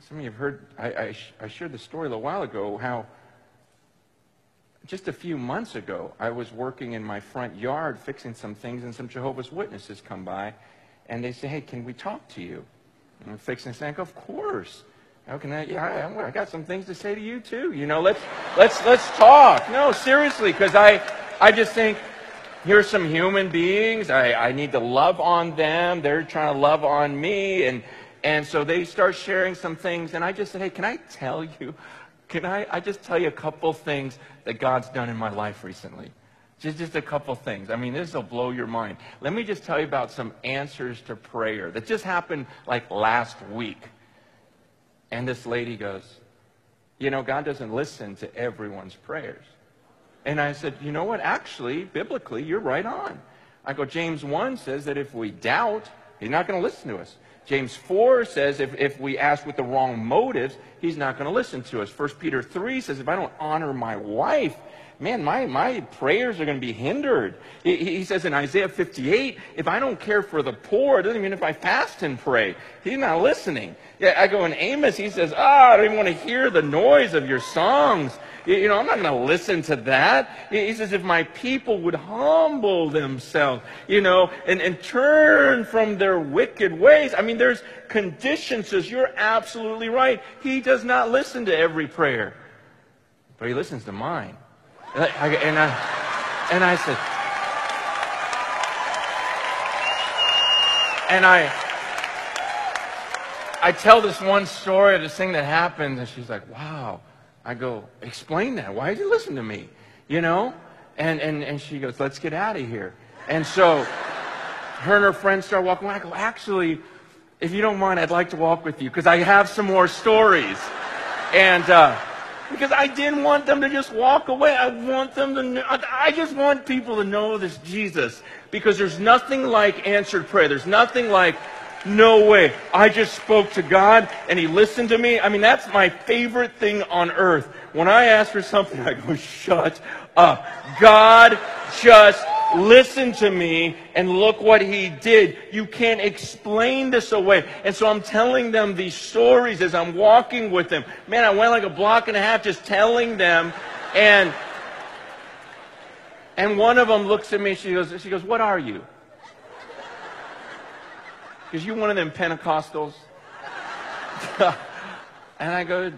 some of you have heard, I shared the story a little while ago, how just a few months ago, I was working in my front yard fixing some things, and some Jehovah's Witnesses come by, and they say, hey, can we talk to you? And I'm fixing this, and I go, of course. How can I? Yeah, I got some things to say to you too. You know, let's talk. No, seriously, because I just think here's some human beings. I need to love on them. They're trying to love on me, and so they start sharing some things, and I just said, hey, can I tell you? Can I just tell you a couple things that God's done in my life recently? Just a couple things. I mean, this will blow your mind. Let me just tell you about some answers to prayer that just happened like last week. And this lady goes, you know, God doesn't listen to everyone's prayers. And I said, you know what? Actually, biblically, you're right on. I go, James 1 says that if we doubt, he's not going to listen to us. James 4 says if we ask with the wrong motives, he's not going to listen to us. 1 Peter 3 says if I don't honor my wife, man, my prayers are going to be hindered. He says in Isaiah 58, if I don't care for the poor, it doesn't mean if I fast and pray. He's not listening. Yeah, I go in Amos, he says, I don't even want to hear the noise of your songs. You know, I'm not going to listen to that. He says, if my people would humble themselves, you know, and turn from their wicked ways. I mean, there's conditions. Says, you're absolutely right. He does not listen to every prayer, but he listens to mine. And I said, and I tell this one story of this thing that happened, and she's like, wow. I go, explain that. Why did you listen to me? You know? And she goes, let's get out of here. And so her and her friends start walking away. I go, actually, if you don't mind, I'd like to walk with you because I have some more stories. And because I didn't want them to just walk away. I want them to know, I just want people to know this Jesus. Because there's nothing like answered prayer. There's nothing like, no way. I just spoke to God and he listened to me. I mean, that's my favorite thing on earth. When I ask for something, I go, shut up. God just listened to me and look what he did. You can't explain this away. And so I'm telling them these stories as I'm walking with them. Man, I went like a block and a half just telling them. And one of them looks at me, she goes, what are you? Because you're one of them Pentecostals. And I go,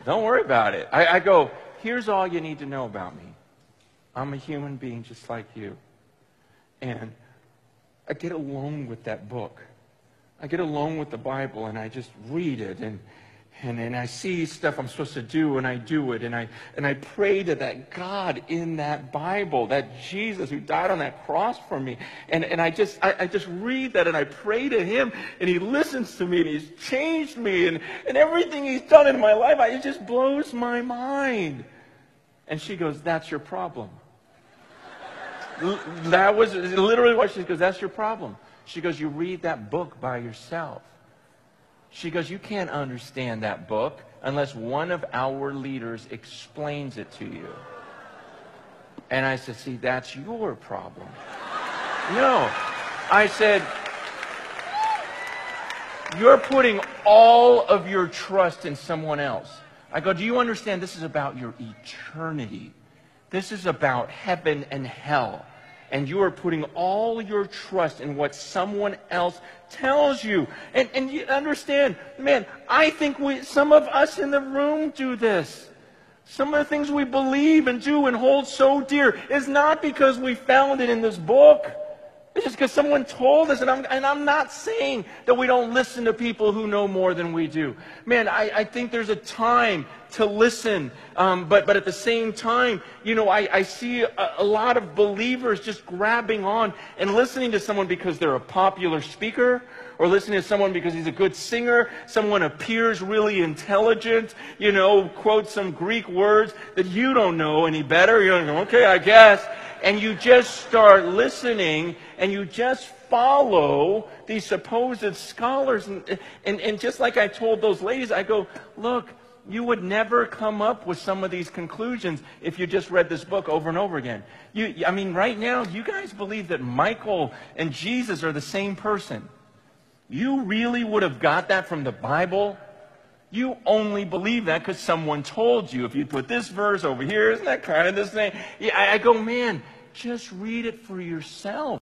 don't worry about it. I go, here's all you need to know about me. I'm a human being just like you. And I get alone with that book. I get alone with the Bible and I just read it and I see stuff I'm supposed to do and I do it. And I pray to that God in that Bible, that Jesus who died on that cross for me. And I just read that and I pray to him and he listens to me and he's changed me and everything he's done in my life, it just blows my mind. And she goes, that's your problem. That was literally what she goes, that's your problem. She goes, you read that book by yourself. She goes, you can't understand that book unless one of our leaders explains it to you. And I said, see, that's your problem. No. I said, you're putting all of your trust in someone else. I go, do you understand this is about your eternity? This is about heaven and hell. And you are putting all your trust in what someone else tells you. And you understand, man, I think some of us in the room do this. Some of the things we believe and do and hold so dear is not because we found it in this book. It's just because someone told us. And I'm not saying that we don't listen to people who know more than we do. Man, I think there's a time to listen. But at the same time, you know, I see a lot of believers just grabbing on and listening to someone because they're a popular speaker, or listening to someone because he's a good singer, someone appears really intelligent, you know, quotes some Greek words that you don't know any better. You're like, okay, I guess. And you just start listening and you just follow these supposed scholars. And just like I told those ladies, I go, look, you would never come up with some of these conclusions if you just read this book over and over again. I mean, right now, you guys believe that Michael and Jesus are the same person. You really would have got that from the Bible? You only believe that because someone told you. If you put this verse over here, isn't that kind of the same? Yeah, I go, man, just read it for yourself.